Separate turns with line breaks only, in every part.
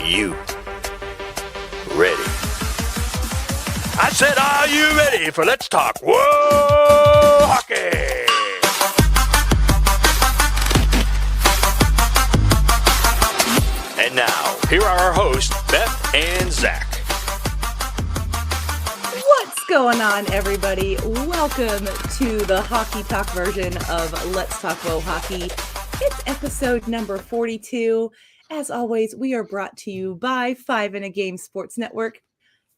you ready? I said, are you ready for Let's Talk Whoa Hockey? And now, here are our hosts, Beth and Zach.
What's going on, everybody? Welcome to the Hawkey Talk version of Let's Talk Whoa Hockey. It's episode number 42. As always, we are brought to you by 5 in a Game Sports Network.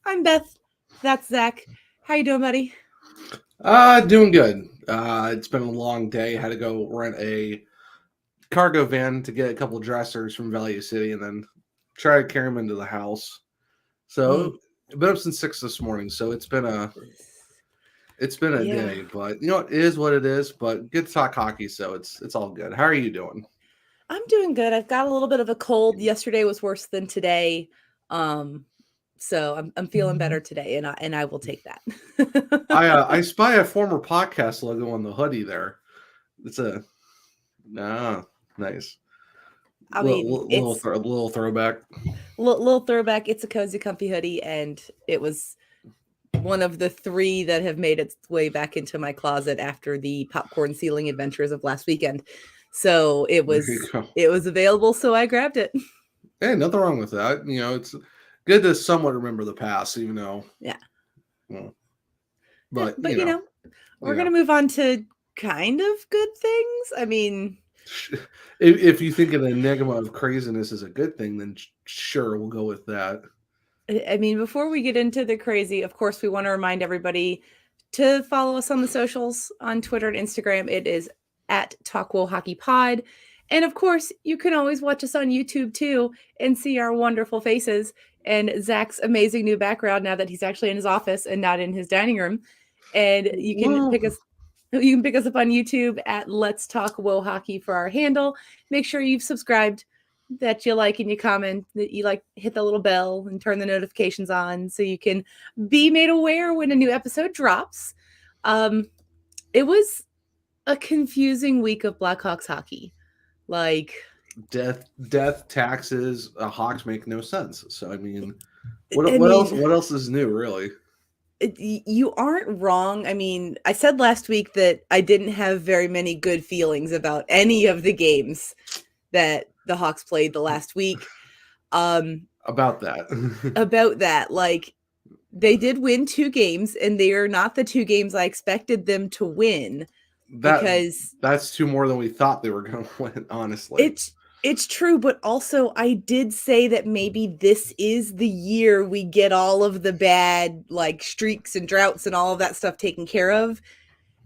I'm Beth. That's Zach. How you doing, buddy?
Doing good. It's been a long day. Had to go rent a cargo van to get a couple dressers from Value City and then try to carry them into the house. So I've been up since 6 this morning. So it's been a day, but you know, it is what it is. But good to talk hockey, so it's all good. How are you doing?
I'm doing good. I've got a little bit of a cold. Yesterday was worse than today. So I'm feeling better today, and I will take that.
I spy a former podcast logo on the hoodie there. It's nice.
I mean,
little throwback.
Little throwback. It's a cozy, comfy hoodie, and it was one of the 3 that have made its way back into my closet after the popcorn ceiling adventures of last weekend. So it was available, so I grabbed it.
Hey, nothing wrong with that. You know, it's good to somewhat remember the past, even though.
Yeah.
Well,
but you know, we're gonna move on to kind of good things. I mean,
if you think an enigma of craziness is a good thing, then sure, we'll go with that.
I mean, before we get into the crazy, of course, we want to remind everybody to follow us on the socials on Twitter and Instagram. It is at Talk Whoa Hockey Pod. And of course, you can always watch us on YouTube too and see our wonderful faces and Zach's amazing new background now that he's actually in his office and not in his dining room. And you can pick us up on YouTube at Let's Talk Whoa Hockey for our handle. Make sure you've subscribed, that you like and you comment, that you hit the little bell and turn the notifications on so you can be made aware when a new episode drops. It was a confusing week of Blackhawks hockey.
Death, taxes, Hawks make no sense. So I mean, what else is new, really?
You aren't wrong. I mean, I said last week that I didn't have very many good feelings about any of the games that the Hawks played the last week.
About that.
They did win 2 games, and they are not the 2 games I expected them to win. Because
that's 2 more than we thought they were going to win, honestly.
It's true, but also I did say that maybe this is the year we get all of the bad streaks and droughts and all of that stuff taken care of.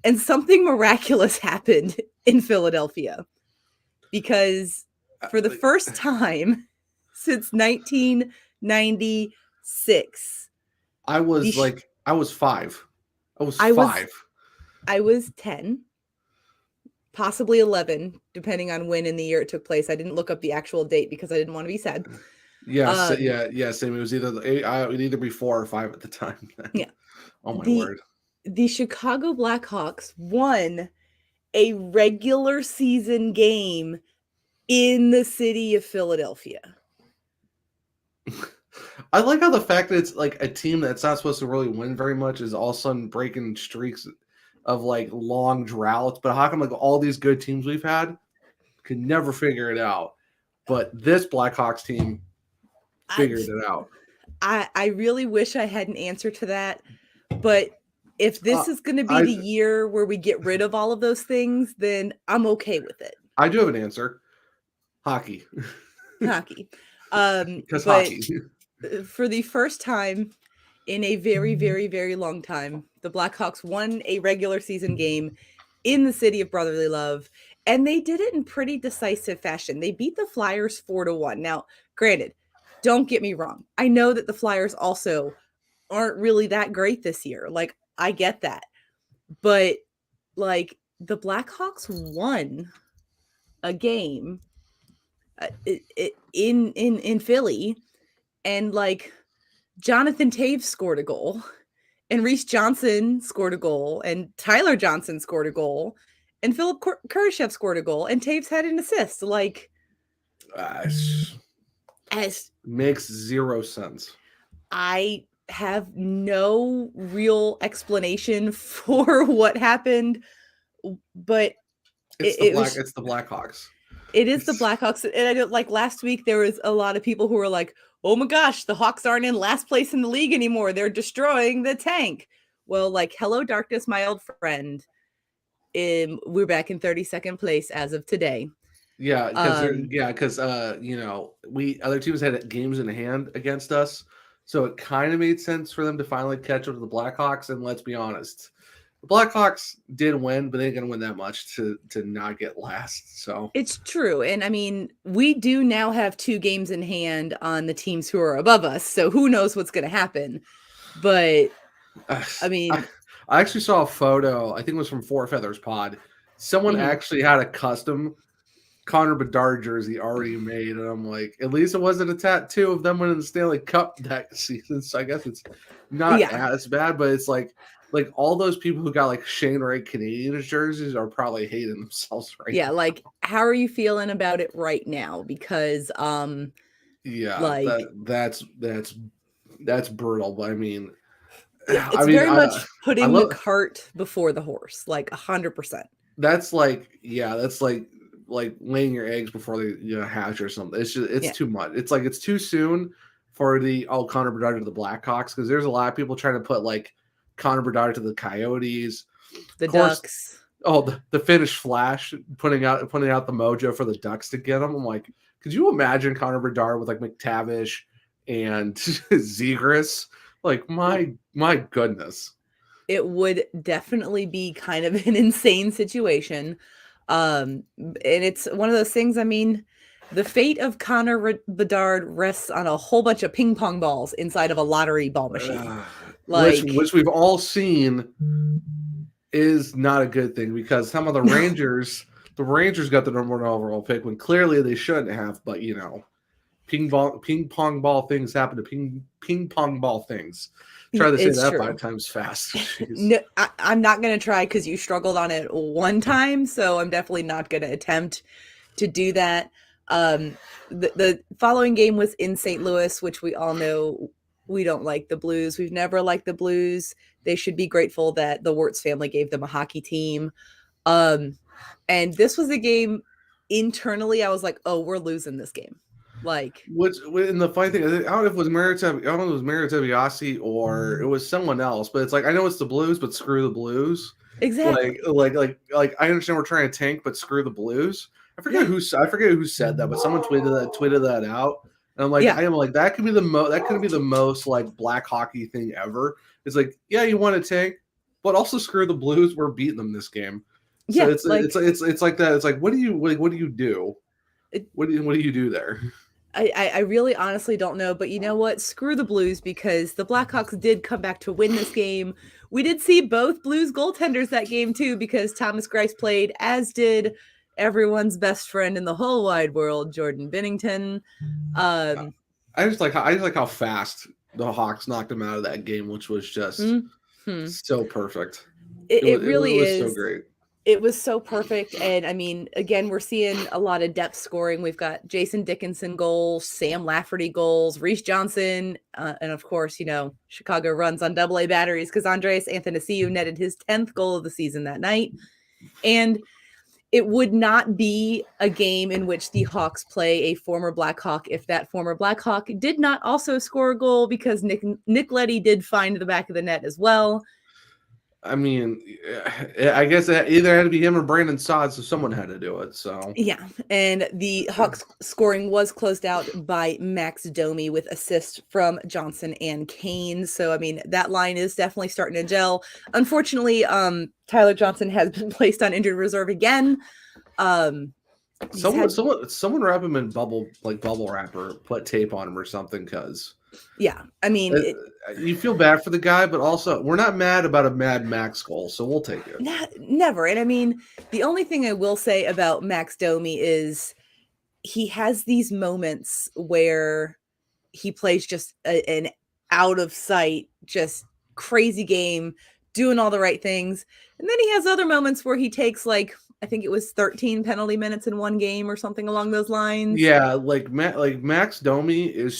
And something miraculous happened in Philadelphia. Because for the first time since 1996,
I was 5. I
was 10. Possibly 11, depending on when in the year it took place. I didn't look up the actual date because I didn't want to be sad.
Yeah, same. It was either be 4 or 5 at the time.
Yeah.
Oh my word.
The Chicago Blackhawks won a regular season game in the city of Philadelphia.
I like how the fact that it's a team that's not supposed to really win very much is all of a sudden breaking streaks of long droughts. But how come all these good teams we've had could never figure it out, but this Blackhawks team figured it out?
I really wish I had an answer to that, but if this is going to be the year where we get rid of all of those things, then I'm okay with it.
I do have an answer. Hockey.
Because hockey. For the first time in a very, very, very long time, the Blackhawks won a regular season game in the city of brotherly love, and they did it in pretty decisive fashion. They beat the Flyers 4-1. Now, granted, don't get me wrong. I know that the Flyers also aren't really that great this year. I get that. But, the Blackhawks won a game in Philly, and Jonathan Taves scored a goal, and Reese Johnson scored a goal, and Tyler Johnson scored a goal, and Philip Kurashev scored a goal, and Taves had an assist.
Makes zero sense.
I have no real explanation for what happened, but
It's
it was
the Blackhawks.
it is the Blackhawks. And I don't like last week there was a lot of people who were like, oh my gosh, the Hawks aren't in last place in the league anymore. They're destroying the tank. Well, like, hello, darkness, my old friend. We're back in 32nd place as of today.
Yeah, because we other teams had games in hand against us, so it kind of made sense for them to finally catch up to the Blackhawks. And let's be honest, the Blackhawks did win, but they didn't win that much to not get last. So
it's true. And I mean, we do now have 2 games in hand on the teams who are above us. So who knows what's going to happen. But I mean,
I actually saw a photo, I think it was from Four Feathers Pod. Someone actually had a custom Connor Bedard jersey already made, and I'm like, at least it wasn't a tattoo of them winning the Stanley Cup that season. So I guess it's not as bad, but it's like all those people who got like Shane Wright Canadiens jerseys are probably hating themselves right now.
Like, how are you feeling about it right now? Because
that's brutal. But I mean,
it's very much putting the cart before the horse, like 100%.
That's like laying your eggs before they hatch or something. It's just too much. It's like it's too soon for the Connor Bedard to the Blackhawks, because there's a lot of people trying to put like Connor Bedard to the Coyotes,
the Ducks.
The Finnish Flash putting out the mojo for the Ducks to get them. I'm like, could you imagine Connor Bedard with like McTavish and Zegras? Like, my goodness.
It would definitely be kind of an insane situation. And it's one of those things, I mean, the fate of Connor Bedard rests on a whole bunch of ping pong balls inside of a lottery ball machine.
Which we've all seen is not a good thing, because some of the Rangers got the number 1 overall pick when clearly they shouldn't have, but ping pong ball things happen to ping pong ball things. Try to say that true. 5 times fast.
No, I'm not going to try, because you struggled on it one time, so I'm definitely not going to attempt to do that. The following game was in St. Louis, which we all know we don't like the Blues. We've never liked the Blues. They should be grateful that the Wirtz family gave them a hockey team. And this was a game internally, I was like, oh, we're losing this game. Like,
and the funny thing, I don't know if it was Maritabiasi or it was someone else, but it's like, I know it's the Blues, but screw the Blues.
Exactly.
Like I understand we're trying to tank, but screw the Blues. I forget who said that, but someone tweeted that out. And I'm like, that could be the most like black hockey thing ever. It's like, yeah, you want to tank, but also screw the Blues. We're beating them this game. So it's like that. It's like, what do you do? What do you do there?
I really honestly don't know, but you know what? Screw the Blues, because the Blackhawks did come back to win this game. We did see both Blues goaltenders that game too, because Thomas Greiss played, as did everyone's best friend in the whole wide world, Jordan Binnington.
I just like how fast the Hawks knocked him out of that game, which was just so perfect.
It really is
so great.
It was so perfect. And I mean, again, we're seeing a lot of depth scoring. We've got Jason Dickinson goals, Sam Lafferty goals, Reese Johnson, and of course, Chicago runs on AA batteries, because Andreas Athanasiou netted his 10th goal of the season that night. And it would not be a game in which the Hawks play a former Blackhawk if that former Blackhawk did not also score a goal, because Nick Leddy did find the back of the net as well.
I mean, I guess it either had to be him or Brandon Saad, so someone had to do it. So
yeah, and the Hawks scoring was closed out by Max Domi with assists from Johnson and Kane. So I mean, that line is definitely starting to gel. Unfortunately, Tyler Johnson has been placed on injured reserve again.
Someone wrap him in bubble wrap, or put tape on him or something, because
I mean,
you feel bad for the guy, but also we're not mad about a Mad Max goal, so we'll take it.
Never. And I mean, the only thing I will say about Max Domi is he has these moments where he plays just an out of sight, just crazy game, doing all the right things. And then he has other moments where he takes like I think it was 13 penalty minutes in one game or something along those lines.
Yeah, like Max Domi is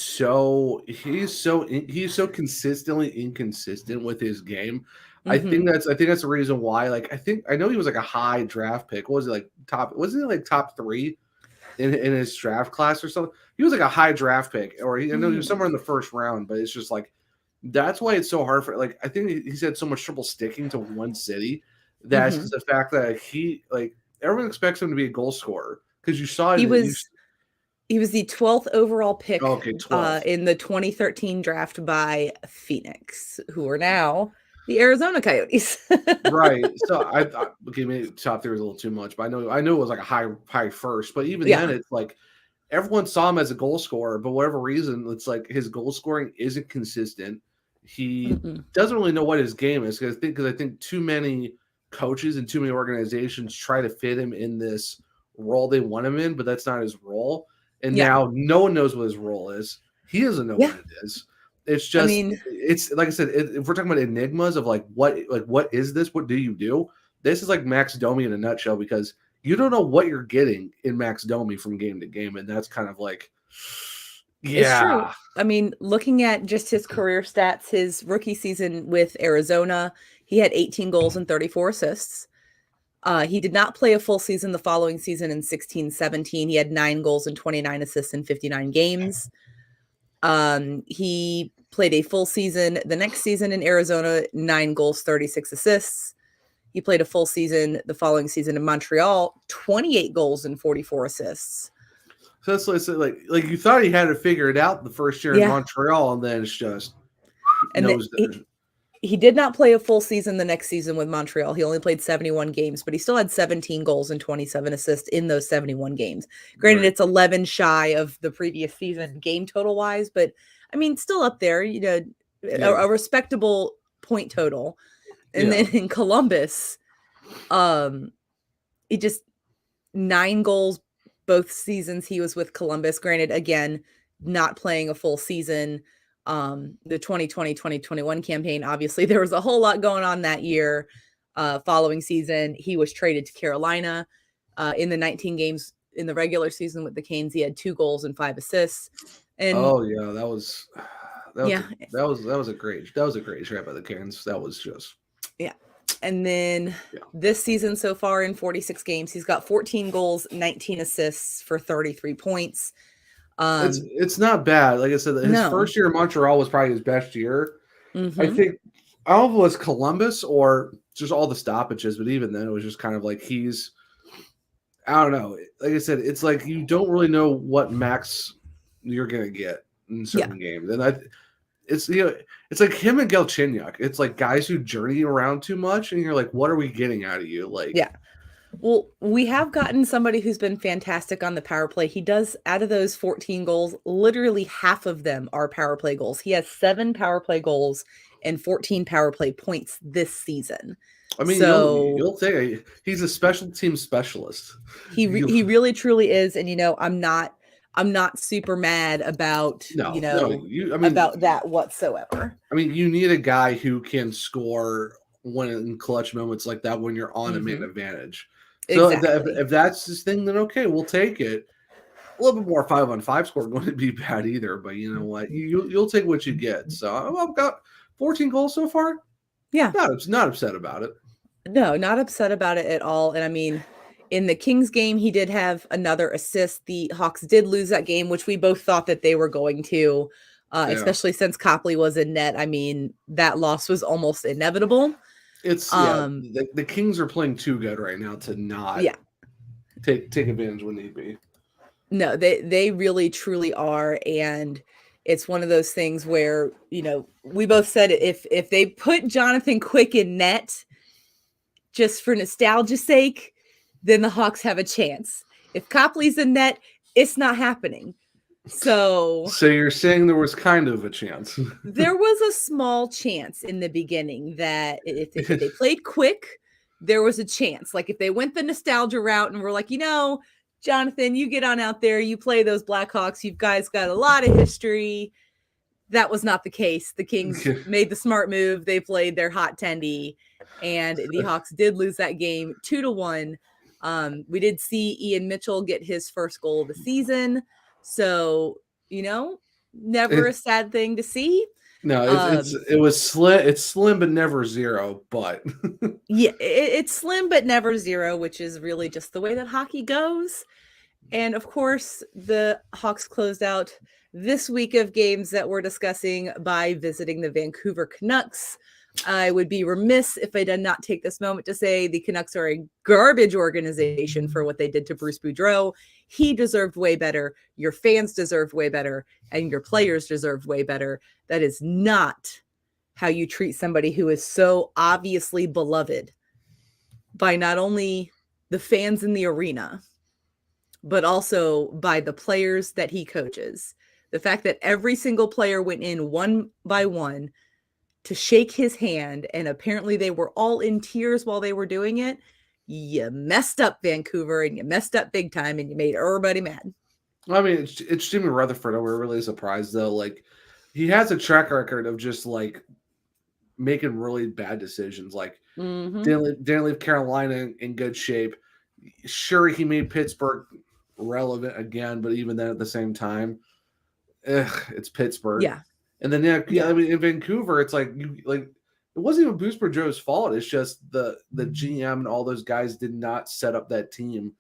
he's so consistently inconsistent with his game. I think that's the reason why. Like I know he was like a high draft pick. What was it, like wasn't he like top 3 in his draft class or something? He was like a high draft pick, or I know he was somewhere in the first round. But it's just like that's why it's so hard for, like, I think he's had so much trouble sticking to one city. That's just the fact that everyone expects him to be a goal scorer, because you saw
he was the 12th overall pick in the 2013 draft by Phoenix, who are now the Arizona Coyotes.
Right. So I thought, okay, maybe top 3 was a little too much, but I know it was like a high first. But even then, it's like everyone saw him as a goal scorer, but whatever reason, it's like his goal scoring isn't consistent. He doesn't really know what his game is, because I think too many coaches and too many organizations try to fit him in this role they want him in, but that's not his role. And now no one knows what his role is. He doesn't know what it is. It's just, it's like I said, if we're talking about enigmas of what is this? What do you do? This is like Max Domi in a nutshell, because you don't know what you're getting in Max Domi from game to game. And that's kind of like,
It's true. I mean, looking at just his career stats, his rookie season with Arizona, he had 18 goals and 34 assists. He did not play a full season the following season in 16-17. He had 9 goals and 29 assists in 59 games. He played a full season the next season in Arizona, 9 goals, 36 assists. He played a full season the following season in Montreal, 28 goals and 44 assists.
So that's like you thought he had to figure it out the first year in Montreal, and then it's just
he did not play a full season the next season with Montreal. He only played 71 games, but he still had 17 goals and 27 assists in those 71 games. Granted, it's 11 shy of the previous season game total wise, but I mean, still up there, a respectable point total. And then in Columbus, he just 9 goals both seasons he was with Columbus. Granted, again, not playing a full season. The 2020-2021 campaign, obviously there was a whole lot going on that year. Following season, he was traded to Carolina. In the 19 games in the regular season with the Canes, he had 2 goals and 5 assists. And
that was a great trap by the Canes. That was just
And then this season so far in 46 games, he's got 14 goals, 19 assists for 33 points.
It's not bad. Like I said, his first year in Montreal was probably his best year. I think, I don't know if it was Columbus or just all the stoppages, but even then it was just kind of like I don't know. Like I said, it's like you don't really know what max you're gonna get in certain games, and it's like him and Galchenyuk. It's like guys who journey around too much, and you're like, what are we getting out of you?
Well, we have gotten somebody who's been fantastic on the power play. He does, out of those 14 goals, literally half of them are power play goals. He has 7 power play goals and 14 power play points this season.
I mean, you'll say he's a special team specialist.
He really truly is, and I'm not super mad about about that whatsoever.
I mean, you need a guy who can score when in clutch moments like that, when you're on a man advantage. So if that's his thing, then okay, we'll take it. A little bit more 5-on-5 score wouldn't be bad either, but you know what? You'll take what you get. So I've got 14 goals so far.
Yeah.
Not upset about it.
No, not upset about it at all. And I mean, in the Kings game, he did have another assist. The Hawks did lose that game, which we both thought that they were going to, especially since Copley was in net. I mean, that loss was almost inevitable.
It's the Kings are playing too good right now to not take advantage when need be.
No, they really truly are, and it's one of those things where we both said if they put Jonathan Quick in net just for nostalgia's sake, then the Hawks have a chance. If Copley's in net, it's not happening. So
you're saying there was kind of a chance.
There was a small chance in the beginning that if they played Quick, there was a chance. Like if they went the nostalgia route and were like, Jonathan, you get on out there, you play those Blackhawks, you guys got a lot of history. That was not the case. The Kings made the smart move. They played their hot tendy, and the Hawks did lose that game 2-1. We did see Ian Mitchell get his first goal of the season. So, never a sad thing to see.
No, it was slim. It's slim, but never zero. But
yeah, it's slim, but never zero, which is really just the way that hockey goes. And of course, the Hawks closed out this week of games that we're discussing by visiting the Vancouver Canucks. I would be remiss if I did not take this moment to say the Canucks are a garbage organization for what they did to Bruce Boudreau. He deserved way better. Your fans deserved way better. And your players deserved way better. That is not how you treat somebody who is so obviously beloved by not only the fans in the arena, but also by the players that he coaches. The fact that every single player went in one by one to shake his hand, and apparently they were all in tears while they were doing it. You messed up, Vancouver, and you messed up big time, and you made everybody mad.
I mean, it's Jimmy Rutherford. We're really surprised, though. Like, he has a track record of just, like, making really bad decisions. Like, didn't leave Carolina in good shape. Sure, he made Pittsburgh relevant again, but even then at the same time, it's Pittsburgh.
Yeah.
And then I mean, in Vancouver, it's like it wasn't even Bruce Boudreau's fault. It's just the GM and all those guys did not set up that team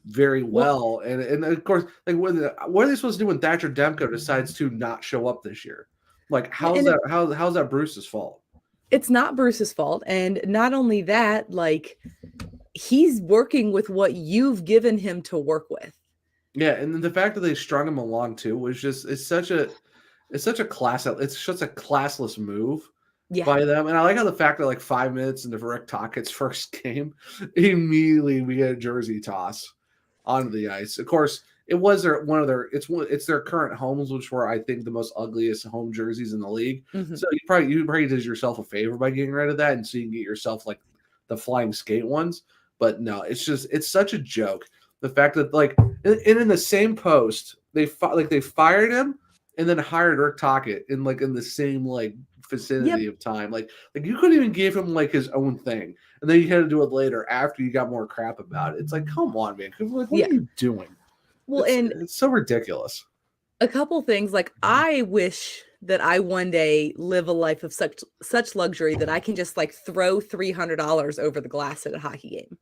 very well. And of course, like what are they supposed to do when Thatcher Demko decides to not show up this year? Like how's that Bruce's fault?
It's not Bruce's fault. And not only that, like he's working with what you've given him to work with.
Yeah, and then the fact that they strung him along too was just it's such a classless move by them. And I like how the fact that like 5 minutes into Rick Tocchet's first game, immediately we get a jersey toss onto the ice. Of course, it was it's their current homes, which were I think the most ugliest home jerseys in the league. Mm-hmm. So you probably did yourself a favor by getting rid of that, and so you can get yourself like the flying skate ones. But no, it's such a joke. The fact that like in the same post they fired him and then hired Rick Tocchet in the same like vicinity of time. Like you couldn't even give him like his own thing, and then you had to do it later after you got more crap about it. It's like, come on, man, what are you doing?
Well,
it's so ridiculous.
A couple things, like I wish that I one day live a life of such luxury that I can just like throw $300 over the glass at a hockey game.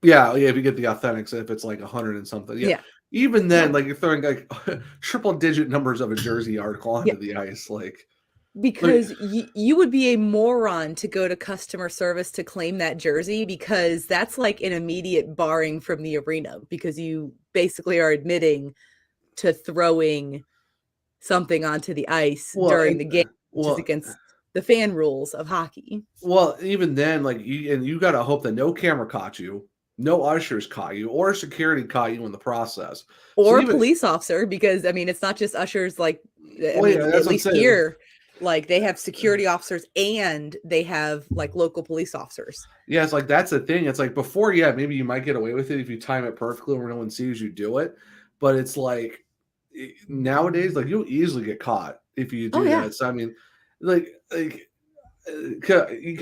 Yeah, if you get the authentics, if it's like 100 and something. Yeah. Even then, like you're throwing like triple digit numbers of a jersey article onto the ice, like
because you would be a moron to go to customer service to claim that jersey, because that's like an immediate barring from the arena, because you basically are admitting to throwing something onto the ice during the game, which is against the fan rules of hockey.
Well, even then, like you got to hope that no camera caught you. No ushers caught you, or security caught you in the process,
or a police officer, because I mean, it's not just ushers. Like, at least here, like they have security officers and they have like local police officers.
Yeah, it's like that's the thing. It's like before, maybe you might get away with it if you time it perfectly where no one sees you do it. But it's like nowadays, like you'll easily get caught if you do that. So I mean, like.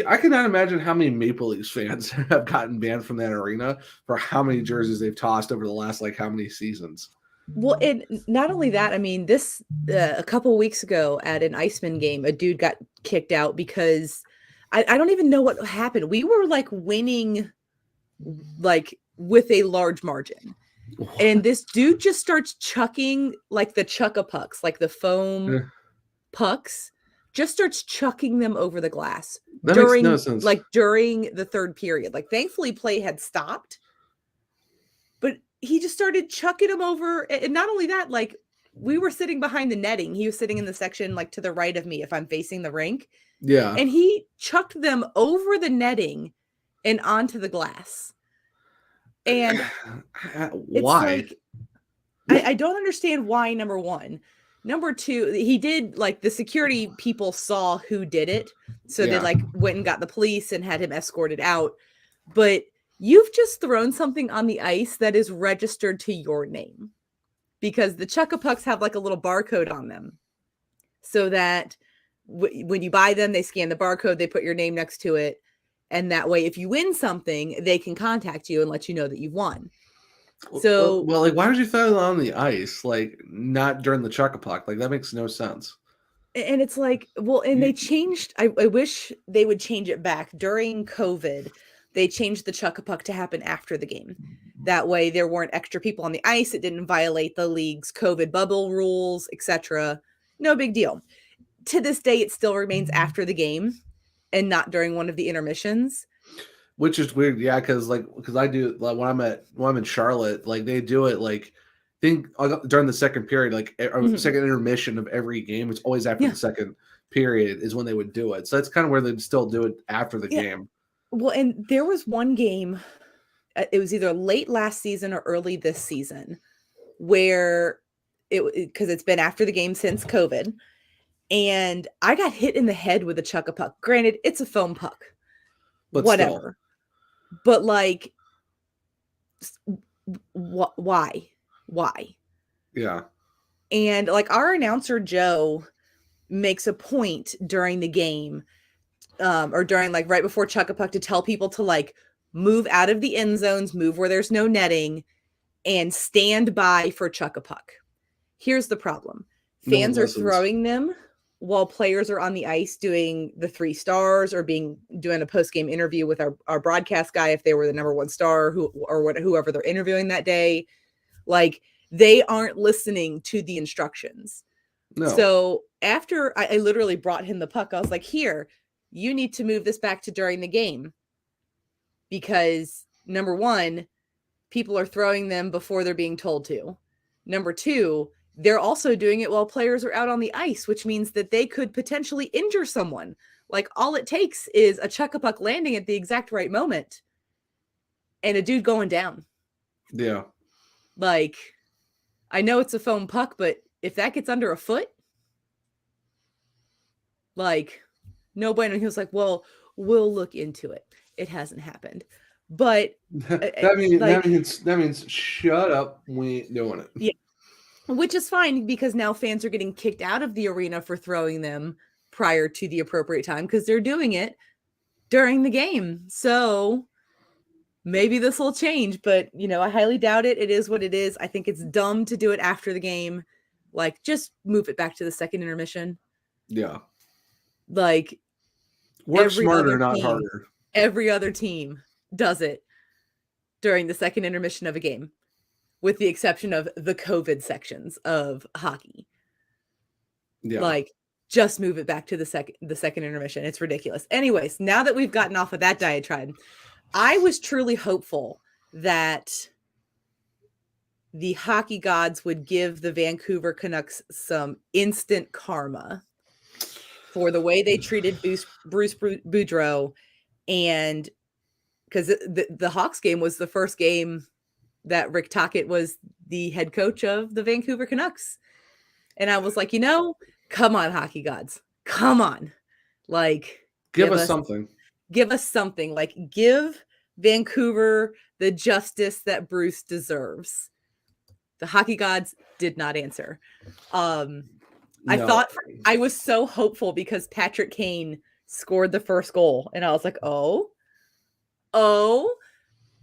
I cannot imagine how many Maple Leafs fans have gotten banned from that arena for how many jerseys they've tossed over the last like how many seasons.
Well, and not only that, I mean, this a couple weeks ago at an Iceman game, a dude got kicked out because I don't even know what happened. We were like winning like with a large margin. And this dude just starts chucking like the chuck-a-pucks, like the foam pucks. Just starts chucking them over the glass during the third period. Like thankfully play had stopped, but he just started chucking them over. And not only that, like we were sitting behind the netting. He was sitting in the section like to the right of me if I'm facing the rink.
Yeah.
And he chucked them over the netting and onto the glass. And
why?
Like, I don't understand why, number one. Number two, he did like the security people saw who did it. So they like went and got the police and had him escorted out. But you've just thrown something on the ice that is registered to your name, because the chuck-a-pucks have like a little barcode on them so that when you buy them, they scan the barcode, they put your name next to it. And that way, if you win something, they can contact you and let you know that you've won. So,
well, like, why would you throw it on the ice? Like, not during the chuck-a-puck? Like, that makes no sense.
and it's like, well, and they changed. I wish they would change it back. During COVID, they changed the chuck-a-puck to happen after the game. That way, there weren't extra people on the ice. It didn't violate the league's COVID bubble rules, etc. No big deal. To this day, it still remains after the game and not during one of the intermissions.
Which is weird, yeah, because I do, like, when I'm in Charlotte, like, they do it, like, during the second period, like, second intermission of every game. It's always after the second period is when they would do it. So that's kind of where they'd still do it after the game.
Well, and there was one game, it was either late last season or early this season, where because it's been after the game since COVID, and I got hit in the head with a chuck-a-puck. Granted, it's a foam puck,
But
whatever.
still.
But like, why?
Yeah.
And like, our announcer Joe makes a point during the game, or during, like, right before chuck-a-puck, to tell people to, like, move out of the end zones, move where there's no netting, and stand by for chuck-a-puck. Here's the problem: fans are throwing them while players are on the ice doing the 3 stars or doing a post-game interview with our broadcast guy if they were the number 1 star, whoever they're interviewing that day. Like, they aren't listening to the instructions. No. So after I literally brought him the puck, I was like, here, you need to move this back to during the game, because number 1, people are throwing them before they're being told to. Number 2, they're also doing it while players are out on the ice, which means that they could potentially injure someone. Like, all it takes is a chuck-a-puck landing at the exact right moment and a dude going down.
Yeah.
Like, I know it's a foam puck, but if that gets under a foot, like, no bueno. He was like, well, we'll look into it. It hasn't happened. But
that means shut up. We ain't doing it.
Yeah. Which is fine, because now fans are getting kicked out of the arena for throwing them prior to the appropriate time, because they're doing it during the game. So maybe this will change, but, I highly doubt it. It is what it is. I think it's dumb to do it after the game. Like, just move it back to the second intermission.
Yeah.
Like,
work smarter, not harder.
Every other team does it during the second intermission of a game, with the exception of the COVID sections of hockey. Yeah. Like, just move it back to the second intermission. It's ridiculous. Anyways, now that we've gotten off of that diatribe, I was truly hopeful that the hockey gods would give the Vancouver Canucks some instant karma for the way they treated Bruce Boudreau. And because the Hawks game was the first game that Rick Tocchet was the head coach of the Vancouver Canucks. And I was like, come on, hockey gods. Come on. Like,
give us something.
Give us something. Like, give Vancouver the justice that Bruce deserves. The hockey gods did not answer. I thought, I was so hopeful because Patrick Kane scored the first goal. And I was like, oh,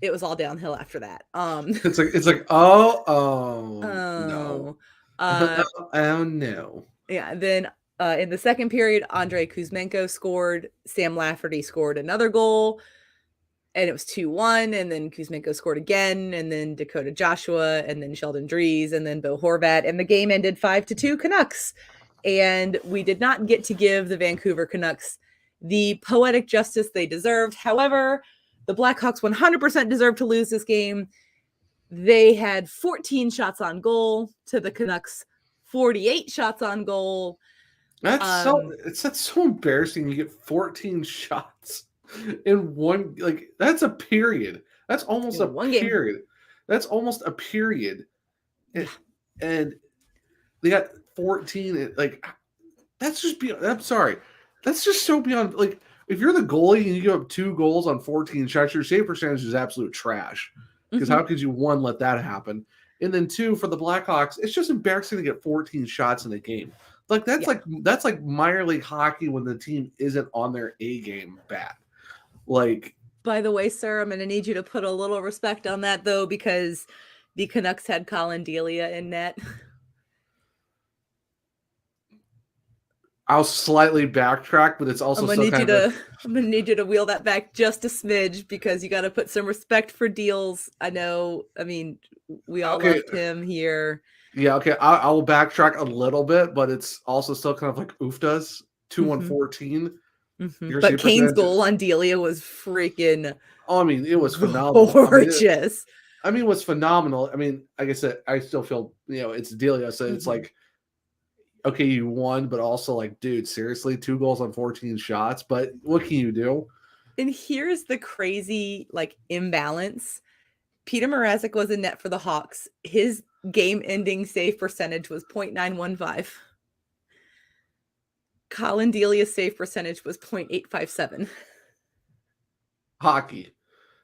it was all downhill after that.
It's like, no. Oh no.
Yeah. Then in the second period, Andrei Kuzmenko scored. Sam Lafferty scored another goal, and it was 2-1. And then Kuzmenko scored again, and then Dakota Joshua, and then Sheldon Dries, and then Bo Horvat. And the game ended 5-2 Canucks. And we did not get to give the Vancouver Canucks the poetic justice they deserved. However, the Blackhawks 100% deserved to lose this game. They had 14 shots on goal to the Canucks 48 shots on goal.
That's so embarrassing. You get 14 shots in one, like, that's a period. That's almost a period. That's almost a period. And they got 14. Like, that's just beyond. I'm sorry. That's just so beyond. Like, if you're the goalie and you give up 2 goals on 14 shots, your save percentage is absolute trash. Because how could you, 1, let that happen? And then 2, for the Blackhawks, it's just embarrassing to get 14 shots in a game. Like, that's like minor league hockey when the team isn't on their A game bad. Like,
by the way, sir, I'm going to need you to put a little respect on that, though, because the Canucks had Colin Delia in net.
I'll slightly backtrack, but it's also
I'm gonna need you to wheel that back just a smidge because you got to put some respect for Deals. I know. I mean, we all loved him here.
Yeah, okay. I will backtrack a little bit, but it's also still kind of like Oof does 2-1-14.
But Kane's goal on Delia was freaking.
Oh, I mean, it was phenomenal.
Gorgeous.
I mean, it was phenomenal. I mean, like I said, I still feel it's Delia, so it's like, okay, you won, but also like, dude, seriously, 2 goals on 14 shots. But what can you do?
And here's the crazy imbalance. Peter Mrazek was in net for the Hawks. His game-ending save percentage was .915. Colin Delia's save percentage was .857.
Hockey.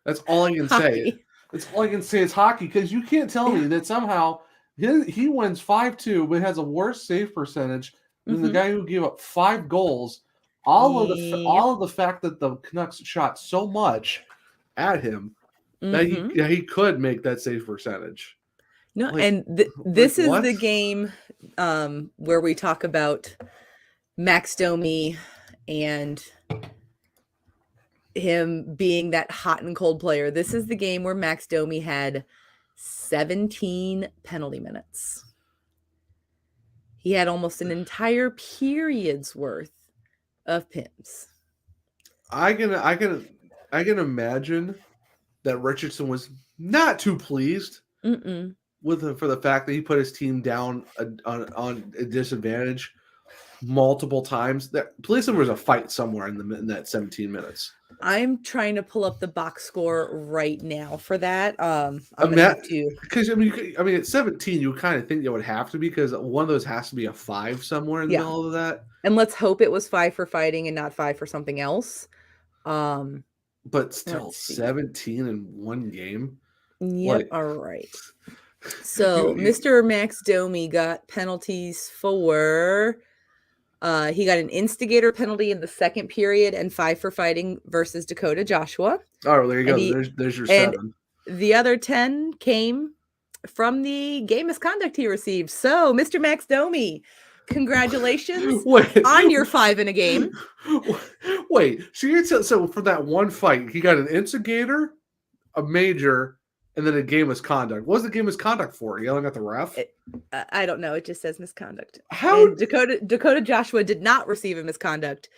That's all I can say. That's all I can say is hockey, because you can't tell me that somehow he wins 5-2, but has a worse save percentage than the guy who gave up 5 goals. All of the fact that the Canucks shot so much at him that he could make that save percentage.
No, and this is the game where we talk about Max Domi and him being that hot and cold player. This is the game where Max Domi had 17 penalty minutes. He had almost an entire period's worth of PIMs.
I can imagine that Richardson was not too pleased for the fact that he put his team down on a disadvantage multiple times. Please, there was a fight somewhere in that 17 minutes.
I'm trying to pull up the box score right now for that.
Because I mean, at 17, you kind of think it would have to be, because one of those has to be a 5 somewhere in the middle of that.
And let's hope it was 5 for fighting and not 5 for something else.
But still, 17 in one game.
Yep. All right. So Mr. Max Domi got penalties for. He got an instigator penalty in the second period and 5 for fighting versus Dakota Joshua.
Oh, there you go. There's your 7.
The other 10 came from the game misconduct he received. So, Mr. Max Domi, congratulations on your 5 in a game.
Wait, so for that one fight, he got an instigator, a major, and then a game misconduct. What was the game misconduct for? Yelling at the ref?
I don't know. It just says misconduct.
How?
And Dakota Joshua did not receive a misconduct.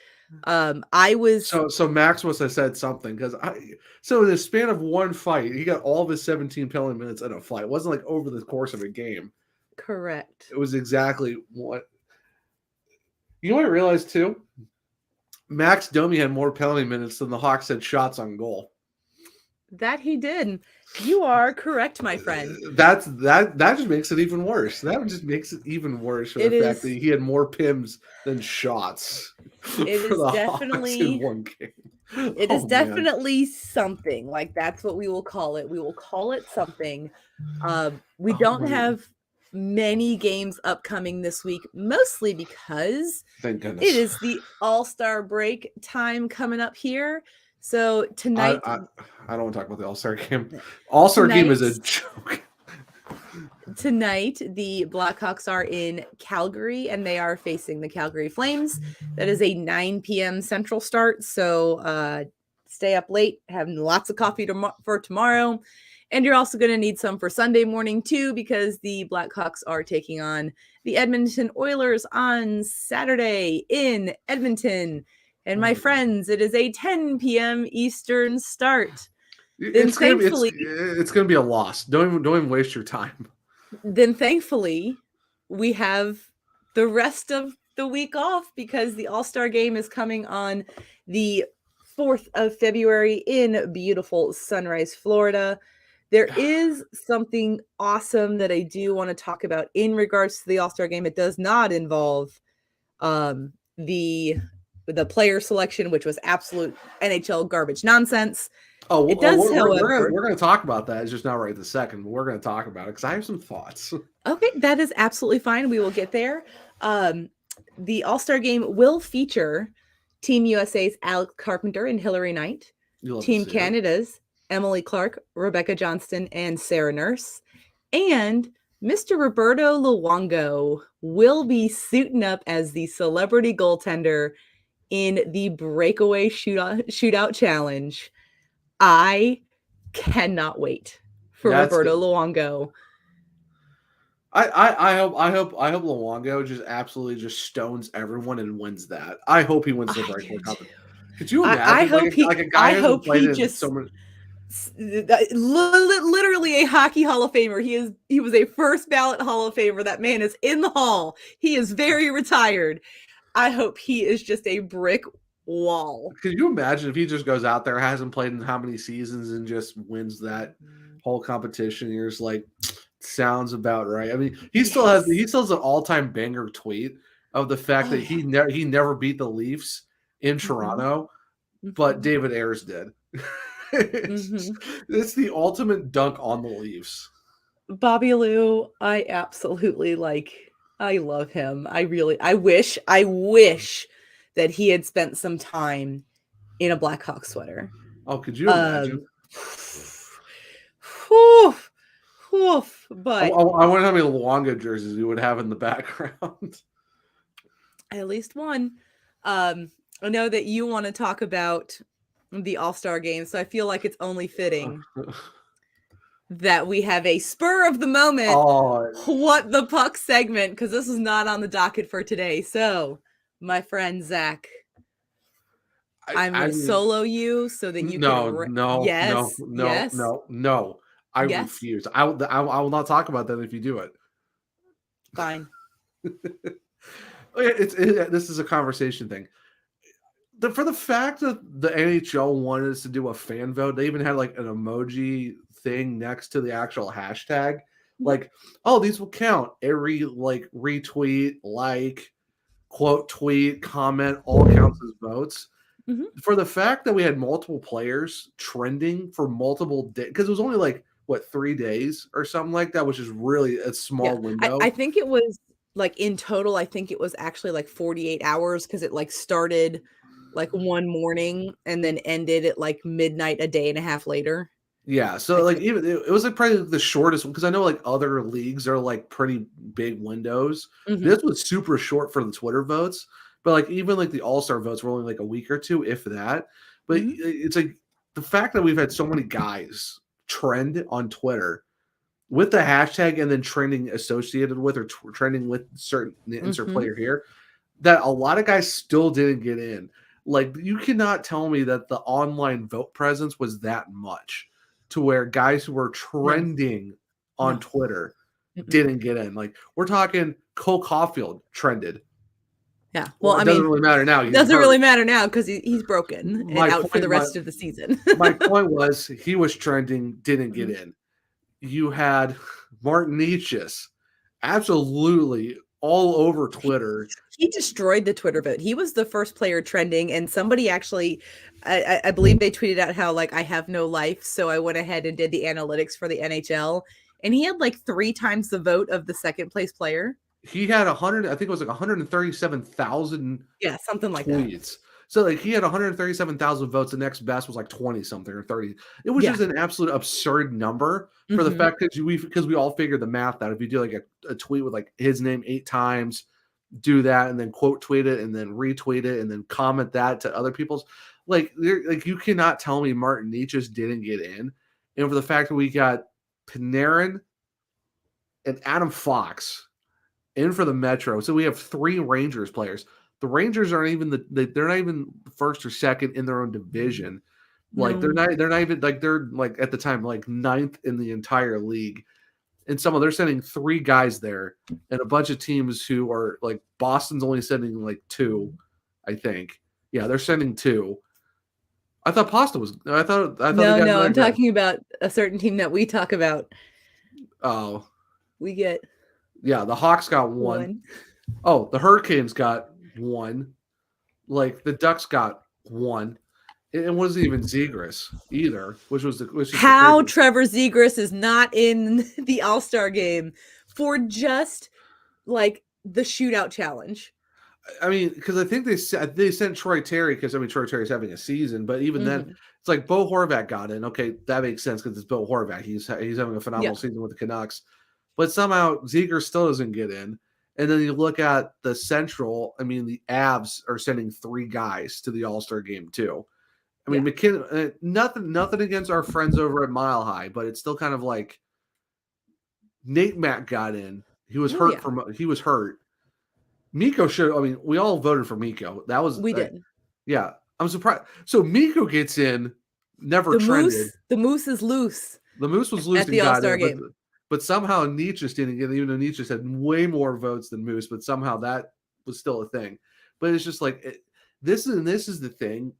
I was
so Max must have said something, because so in the span of one fight, he got all of his 17 penalty minutes in a fight. It wasn't like over the course of a game.
Correct.
It was exactly what you know. What I realized too, Max Domi had more penalty minutes than the Hawks had shots on goal.
That he did. You are correct, my friend.
That just makes it even worse. That just makes it even worse for the fact that he had more PIMs than shots.
It is definitely
in one game.
It is definitely something. Like, that's what we will call it. We will call it something. We don't have many games upcoming this week, mostly because
thank goodness
it is the All-Star break time coming up here. So tonight,
I don't want to talk about the All-Star game. All-Star game is a joke.
Tonight, the Blackhawks are in Calgary, and they are facing the Calgary Flames. That is a 9 p.m. Central start. So stay up late, having lots of coffee for tomorrow. And you're also going to need some for Sunday morning, too, because the Blackhawks are taking on the Edmonton Oilers on Saturday in Edmonton. And my friends, it is a 10 p.m. Eastern start.
It's going to be a loss. Don't even waste your time.
Then thankfully, we have the rest of the week off, because the All-Star game is coming on the 4th of February in beautiful Sunrise, Florida. There is something awesome that I do want to talk about in regards to the All-Star game. It does not involve the player selection, which was absolute NHL garbage nonsense.
Oh,
it does.
However, we're going to talk about that. It's just not right this second, but we're going to talk about it because I have some thoughts.
Okay, that is absolutely fine. We will get there. The All-Star game will feature Team USA's Alex Carpenter and Hillary Knight. Team Canada's Emily Clark, Rebecca Johnston, and Sarah Nurse. And Mr. Roberto Luongo will be suiting up as the celebrity goaltender in the breakaway shootout challenge. I cannot wait for Roberto Luongo.
I hope Luongo just absolutely just stones everyone and wins that. I hope he wins the breakaway competition. Could you imagine?
I hope
I hope he just so many...
literally a hockey Hall of Famer. He was a first ballot Hall of Famer. That man is in the hall. He is very retired. I hope he is just a brick wall.
Could you imagine if he just goes out there, hasn't played in how many seasons, and just wins that whole competition? You're just like, sounds about right. I mean, he still has an all-time banger tweet of the fact that he never beat the Leafs in Toronto, but David Ayres did. It's the ultimate dunk on the Leafs.
Bobby Lou, I absolutely I love him. I wish that he had spent some time in a Blackhawks sweater.
Oh, could you imagine?
But
I wonder how many Luongo jerseys we would have in the background.
At least one. I know that you want to talk about the All-Star game, so I feel like it's only fitting that we have a spur of the moment what the puck segment, because this is not on the docket for today. So, my friend Zach, I'm going to solo you so that you can...
No. I refuse. I will not talk about that if you do it.
Fine.
This is a conversation thing. For the fact that the NHL wanted us to do a fan vote, they even had like an emoji thing next to the actual hashtag. Like, these will count. Every like retweet, like, quote, tweet, comment, all counts as votes. For the fact that we had multiple players trending for multiple days, because it was only like 3 days or something like that, which is really a small window.
I think it was like in total, I think it was actually like 48 hours, because it like started like one morning and then ended at like midnight a day and a half later.
Yeah, so like even it was like probably the shortest one, because I know like other leagues are like pretty big windows. This was super short for the Twitter votes, but like even like the All-Star votes were only like a week or two, if that. But it's like the fact that we've had so many guys trend on Twitter with the hashtag and then trending associated with or trending with certain insert player here, that a lot of guys still didn't get in. Like, you cannot tell me that the online vote presence was that much to where guys who were trending on Twitter didn't get in. Like, we're talking Cole Caulfield trended.
Yeah. Well,
it doesn't really matter now.
It doesn't really matter now because he's broken and out for the rest of the season.
My point was, he was trending, didn't get in. You had Martin Nietzsche's absolutely all over Twitter.
He destroyed the Twitter vote. He was the first player trending, and somebody actually, I believe they tweeted out how like, I have no life, so I went ahead and did the analytics for the NHL, and he had like 3 times the vote of the second place player.
He had 100, I think it was like 137,000
something like
tweets.
that.
So like he had 137,000 votes. The next best was like 20 something or 30. It was just an absolute absurd number for the fact that because we all figured the math out. If you do like a tweet with like his name 8 times, do that and then quote tweet it and then retweet it and then comment that to other people's, like you cannot tell me Martin Nietzsche didn't get in. And for the fact that we got Panarin and Adam Fox in for the Metro, so we have 3 Rangers players. The Rangers aren't even they're not even first or second in their own division. Like they're not even like they're like at the time like 9th in the entire league. And they're sending 3 guys there, and a bunch of teams who are like Boston's only sending like 2, I think. Yeah, they're sending 2. I thought Pasta was. I thought.
No, I'm talking about a certain team that we talk about.
Oh,
we get.
Yeah, the Hawks got 1. Oh, the Hurricanes got 1. Like the Ducks got 1. It wasn't even Zegras either, which is
how Trevor Zegras is not in the All-Star game for just like the shootout challenge.
I mean, because I think they sent Troy Terry because Troy Terry's having a season, but even then, it's like Bo Horvat got in. Okay, that makes sense because it's Bo Horvat. He's having a phenomenal season with the Canucks, but somehow Ziegler still doesn't get in. And then you look at the Central. I mean, the Avs are sending 3 guys to the All-Star game too. I mean, McKinnon. Nothing against our friends over at Mile High, but it's still kind of like Nate Mack got in. He was hurt he was hurt. Mikko should. I mean, we all voted for Mikko. That was
we did.
Yeah, I'm surprised. So Mikko gets in, never trended.
The Moose is loose.
The Moose was loose
at the All-Star game,
but somehow Nietzsche didn't get. Even though Nietzsche had way more votes than Moose, but somehow that was still a thing. But it's just like this is the thing.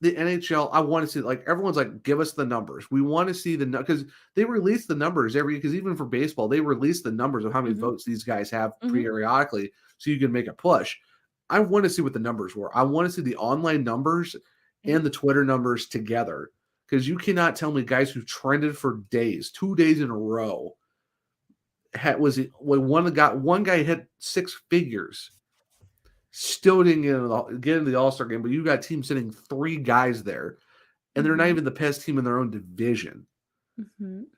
The NHL, I want to see, like, everyone's like, give us the numbers. We want to see because they release the numbers because even for baseball, they release the numbers of how many votes these guys have periodically, so you can make a push. I want to see what the numbers were. I want to see the online numbers and the Twitter numbers together, because you cannot tell me guys who trended for days, 2 days in a row, one guy hit 6 figures. Still didn't get into the All-Star game, but you got teams sending 3 guys there, and they're not even the best team in their own division,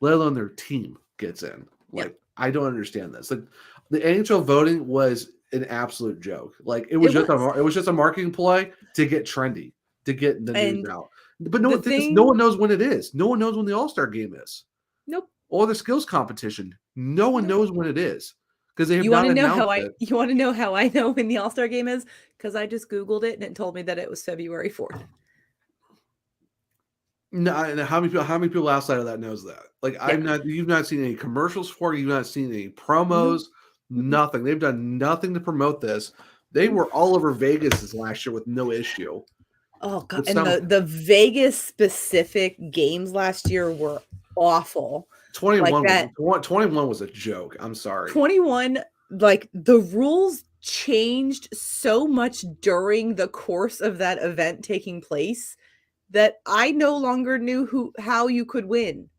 let alone their team gets in. Like, I don't understand this. Like, the NHL voting was an absolute joke. Like, it was just a marketing play to get trendy, to get the news out. But no one knows when it is. No one knows when the All-Star game is.
Nope.
Or the skills competition. No one knows when it is. Because they have
you
not
want to know
announced
how
it.
You want to know how I know when the All-Star game is? Because I just Googled it and it told me that it was February 4th.
No, how many people outside of that knows that? Like, you've not seen any commercials for it, you've not seen any promos, nothing. They've done nothing to promote this. They were all over Vegas this last year with no issue.
Oh god, and the Vegas specific games last year were awful.
21 was a joke. I'm sorry.
21, like, the rules changed so much during the course of that event taking place that I no longer knew how you could win.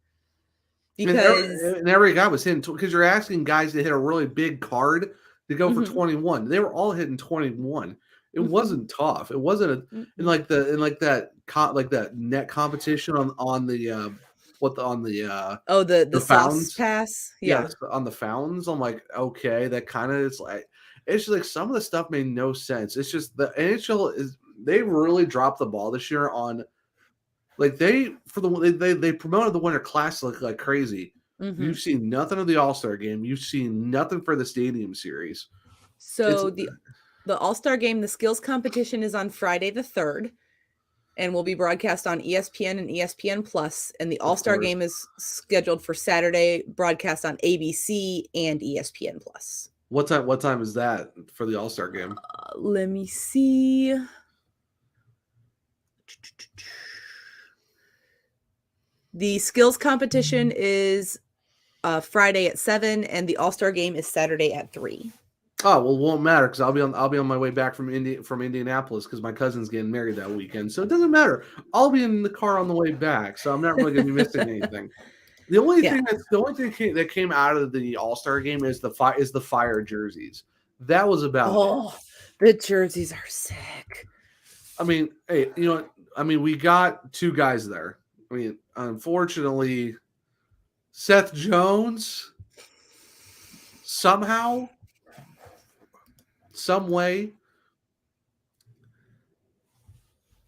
Because
and every guy was hitting, because you're asking guys to hit a really big card to go for 21. They were all hitting 21. It wasn't tough. It wasn't that net competition on the
the fountains pass.
Yeah, on the fountains. I'm like, okay, that kind of is like, it's just like some of the stuff made no sense. It's just the NHL they really dropped the ball this year on, like, they promoted the Winter Classic like crazy. You've seen nothing of the All-Star game. You've seen nothing for the Stadium Series.
So the All-Star game, the skills competition, is on Friday the 3rd. And will be broadcast on ESPN and ESPN Plus. And the All-Star game is scheduled for Saturday, broadcast on ABC and ESPN Plus.
What time is that for the All-Star game?
Let me see. The skills competition is Friday at 7, and the All-Star game is Saturday at 3.
Oh, well, it won't matter because I'll be on my way back from Indianapolis because my cousin's getting married that weekend. So it doesn't matter. I'll be in the car on the way back, so I'm not really going to be missing anything. The only thing that came out of the All-Star game is the fire jerseys. That was about it.
The jerseys are sick.
I mean, hey, you know what? I mean, we got 2 guys there. I mean, unfortunately, Seth Jones somehow, some way.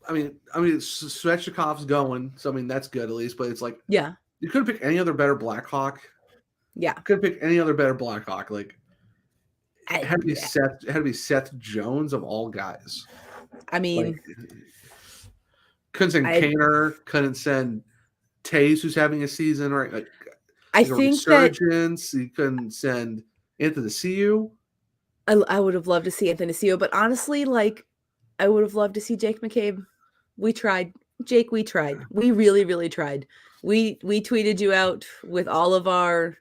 I mean, Svechnikov's going, so I mean that's good at least. But it's like, you couldn't pick any other better Blackhawk.
Yeah,
couldn't pick any other better Blackhawk. Like, it had to be Seth Jones of all guys.
I mean,
like, couldn't send Kaner, couldn't send Taze, who's having a season, right? Like,
I think
Resurgence. You couldn't send Anthony Ciu.
I would have loved to see Anthony Ciu, but honestly, like, I would have loved to see Jake McCabe. We tried, Jake. We tried. We really, really tried. We tweeted you out with all of our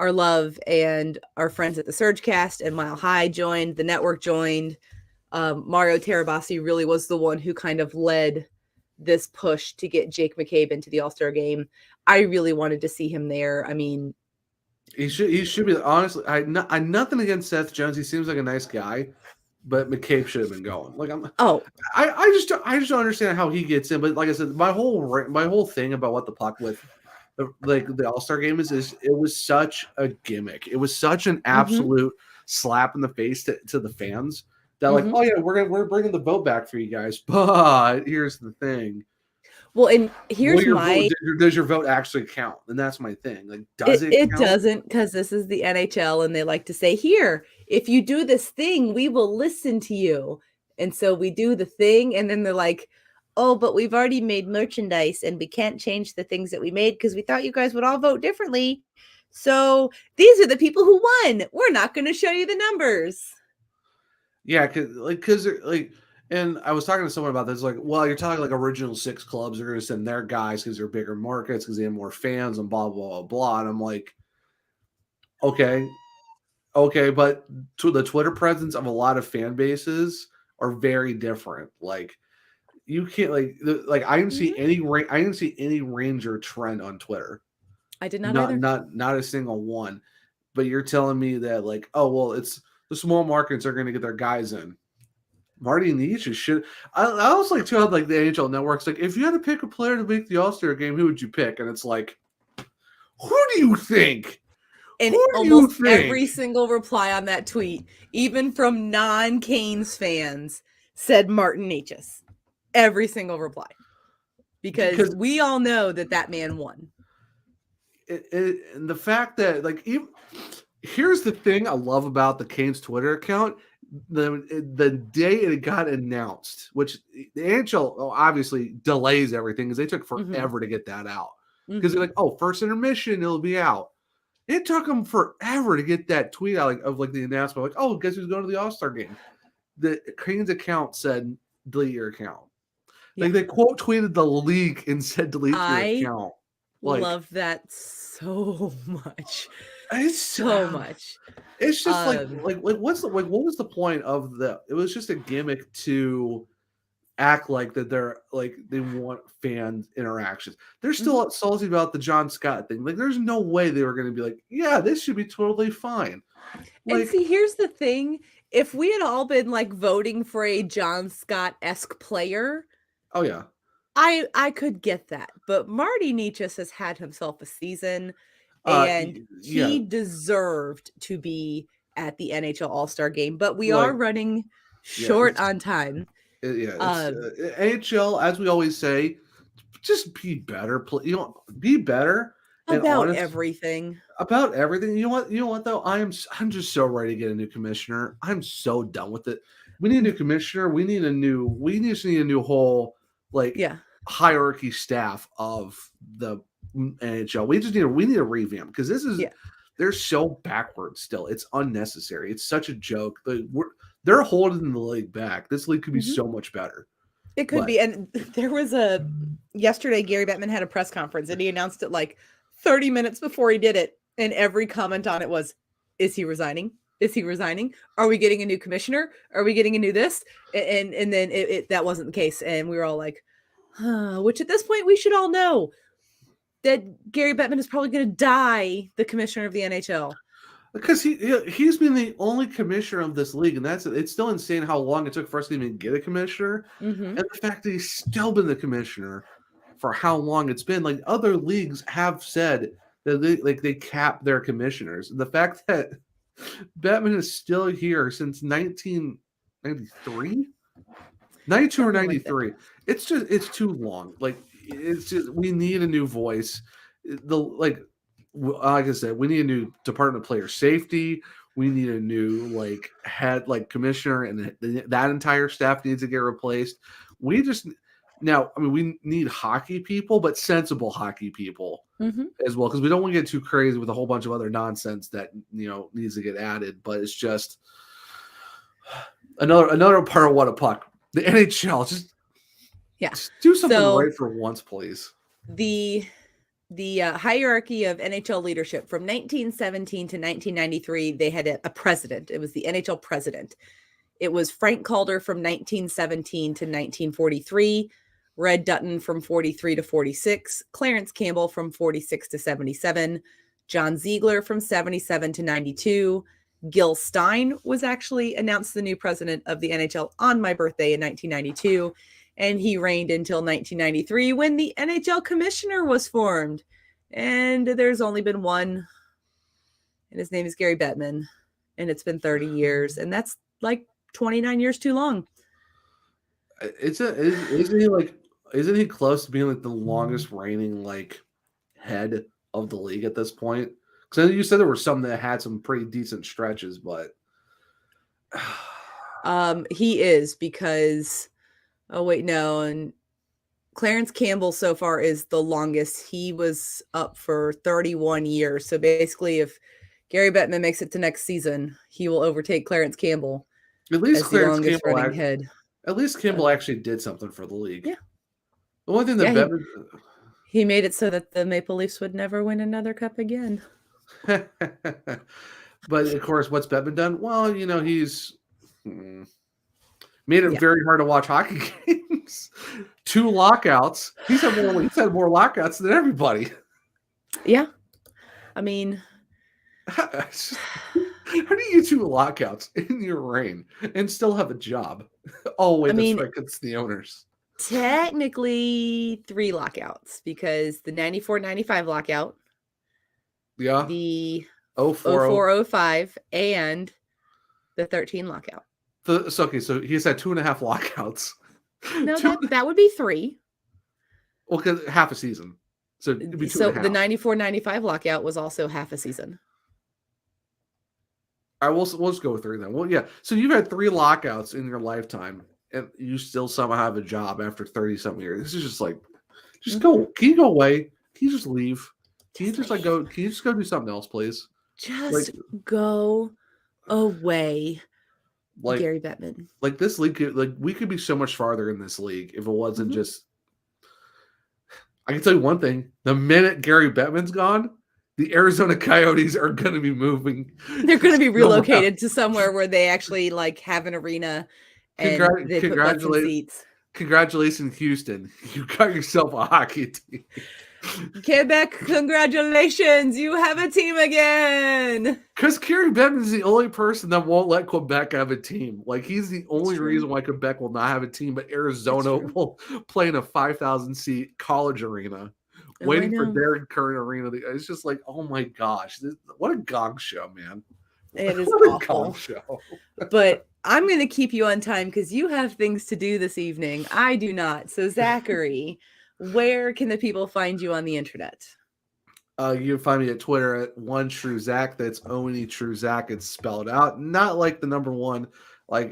love, and our friends at the Surgecast and Mile High joined. The network joined. Mario Terabasi really was the one who kind of led this push to get Jake McCabe into the All-Star game. I really wanted to see him there. I mean,
he should be, honestly. I nothing against Seth Jones. He seems like a nice guy, but McCabe should have been going. Like
Oh,
I just don't understand how he gets in. But like I said, my whole thing about what the puck with the All-Star game is it was such a gimmick. It was such an absolute slap in the face to the fans that like, oh yeah, we're bringing the vote back for you guys. But here's the thing.
well, and here's
does your vote actually count? And that's my thing. Like, does it?
It
count?
doesn't, because this is the NHL, and they like to say, "Here, if you do this thing, we will listen to you." And so we do the thing, and then they're like, "Oh, but we've already made merchandise, and we can't change the things that we made because we thought you guys would all vote differently. So these are the people who won. We're not going to show you the numbers."
Yeah, because and I was talking to someone about this. Like, well, you're talking like original six clubs are going to send their guys because they're bigger markets because they have more fans and blah blah blah blah. And I'm like, okay, but to the Twitter presence of a lot of fan bases are very different. Like, you can't like I didn't see any Ranger trend on Twitter.
I did not either.
Not a single one. But you're telling me that like, oh well, it's the small markets are going to get their guys in. Marty Nietzsche should. I also like too how like the NHL Network's like, if you had to pick a player to make the All-Star game, who would you pick? And it's like, who do you think?
And almost every single reply on that tweet, even from non-Canes fans, said Martin Nietzsche. Every single reply, because we all know that man won.
And the fact that like, here's the thing I love about the Canes Twitter account. The day it got announced, which the NHL obviously delays everything because they took forever to get that out. Because they're like, oh, first intermission, it'll be out. It took them forever to get that tweet out of the announcement. Like, oh, guess who's going to the All-Star game? The Canes account said, delete your account. Yeah. Like, they quote tweeted the league and said, delete your account. Like,
love that so much.
It's
so much.
It's just what was the point of it was just a gimmick to act like that they're like they want fan interactions. They're still salty about the John Scott thing. Like, there's no way they were going to be like, yeah, this should be totally fine.
Like, and see, here's the thing. If we had all been like voting for a John Scott-esque player,
oh yeah,
I could get that. But Marty Nietzsche has had himself a season. And he deserved to be at the NHL All-Star game, but we are running short on time.
NHL, as we always say, just be better. Be better
about everything.
About everything. You know what though? I'm just so ready to get a new commissioner. I'm so done with it. We need a new commissioner. We need a new whole hierarchy staff of the NHL. We need a revamp because this is they're so backwards still. It's unnecessary. It's such a joke. They're holding the league back. This league could be so much better.
It could be. And there was yesterday Gary Bettman had a press conference and he announced it like 30 minutes before he did it. And every comment on it was, is he resigning? Is he resigning? Are we getting a new commissioner? Are we getting a new this? And then that wasn't the case. And we were all like, which at this point we should all know that Gary Bettman is probably going to die the commissioner of the NHL.
Because he's been the only commissioner of this league, and it's still insane how long it took for us to even get a commissioner. And the fact that he's still been the commissioner for how long it's been. Like, other leagues have said that they cap their commissioners. The fact that Bettman is still here since 1993, 92 or 93. It's too long. Like, it's just, we need a new voice. Like I said, we need a new Department of Player Safety. We need a new head commissioner, and that entire staff needs to get replaced. We need hockey people, but sensible hockey people as well, because we don't want to get too crazy with a whole bunch of other nonsense that needs to get added. But it's just another part of what a puck. The NHL just do something right for once, please.
The hierarchy of NHL leadership from 1917 to 1993, they had a president. It was the NHL president. It was Frank Calder from 1917 to 1943, Red Dutton from 43 to 46, Clarence Campbell from 46 to 77, John Ziegler from 77 to 92, Gil Stein was actually announced the new president of the NHL on my birthday in 1992, and he reigned until 1993 when the NHL commissioner was formed. And there's only been one, and his name is Gary Bettman, and it's been 30 years, and that's like 29 years too long.
Isn't he close to being like the longest reigning like head of the league at this point? Because you said there were some that had some pretty decent stretches, but
he is, because and Clarence Campbell so far is the longest. He was up for 31 years. So basically, if Gary Bettman makes it to next season, he will overtake Clarence Campbell.
At least
as
Clarence
the longest
Campbell
running head.
At least Campbell actually did something for the league.
Yeah.
The one thing that Bettman,
he made it so that the Maple Leafs would never win another cup again.
but of course, what's Bettman done? Well, he's made it very hard to watch hockey games. 2 lockouts. He's had more lockouts than everybody.
Yeah. I mean,
how do you get 2 lockouts in your reign and still have a job? Oh, wait, that's right, it's the owners.
Technically 3 lockouts, because the 94-95 lockout, the 04-05, and the 13 lockout.
So he's had 2.5 lockouts.
No, that would be 3.
Well, because half a season. So it'd be 2.5.
So the 94-95 lockout was also half a season.
All right, we'll just go with 3 then. Well, yeah. So you've had 3 lockouts in your lifetime, and you still somehow have a job after 30-something years. This is just like, go. Can you go away? Can you just leave? Can you just go? Can you just go do something else, please?
Just go away. Gary Bettman.
Like this league, we could be so much farther in this league if it wasn't just. I can tell you one thing: the minute Gary Bettman's gone, the Arizona Coyotes are going to be moving.
They're going to be relocated to somewhere where they actually have an arena and they put butts in seats.
Congratulations, Houston! You got yourself a hockey team.
Quebec, congratulations! You have a team again.
Because Gary Bettman is the only person that won't let Quebec have a team. He's the only reason why Quebec will not have a team, but Arizona will play in a 5,000-seat college arena, waiting for their current arena. It's just oh my gosh, what a gong show, man!
It is
what
awful.
A gong show.
But I'm going to keep you on time because you have things to do this evening. I do not. So Zachary. Where can the people find you on the internet?
You can find me at Twitter at OneTrueZach. That's OneTrueZach. It's spelled out, not like the number 1,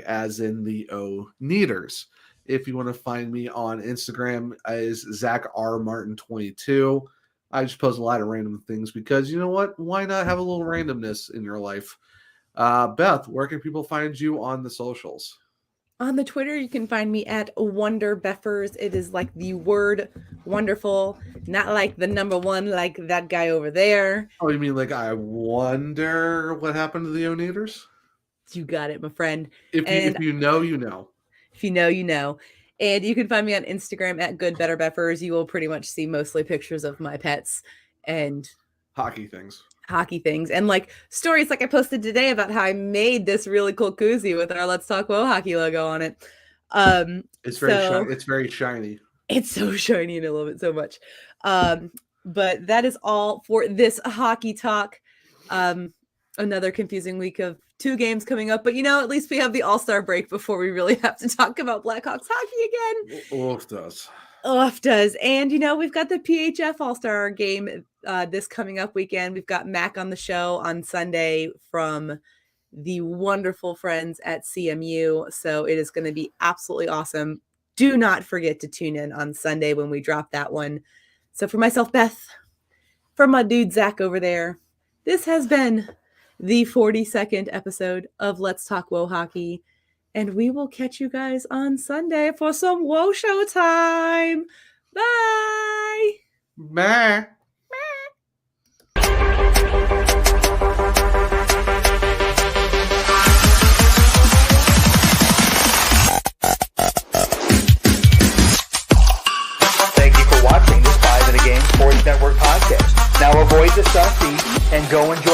as in the O Neaters. If you want to find me on Instagram, is Zach R Martin 22. I just post a lot of random things because you know what? Why not have a little randomness in your life? Beth, where can people find you on the socials?
On the Twitter, you can find me at WonderBeffers. It is like the word wonderful, not like the number 1, like that guy over there.
Oh, you mean I wonder what happened to the Oneaters?
You got it, my friend.
If you know, you know.
If you know, you know. And you can find me on Instagram at GoodBetterBeffers. You will pretty much see mostly pictures of my pets and
hockey things
and stories I posted today about how I made this really cool koozie with our Let's Talk Whoa Hockey logo on it.
It's very shiny.
It's so shiny and I love it so much. But that is all for this Hawkey Talk. Another confusing week of 2 games coming up, but at least we have the All-Star break before we really have to talk about Blackhawks hockey again.
Oof
does. And we've got the PHF All-Star game this coming up weekend. We've got Mac on the show on Sunday from the wonderful friends at CMU. So it is going to be absolutely awesome. Do not forget to tune in on Sunday when we drop that one. So for myself, Beth, for my dude Zach over there, this has been the 42nd episode of Let's Talk Whoa Hockey. And we will catch you guys on Sunday for some Whoa Show time. Bye.
Bye.
Thank you for watching this 5 in a Game Sports Network podcast. Now avoid the selfie and go enjoy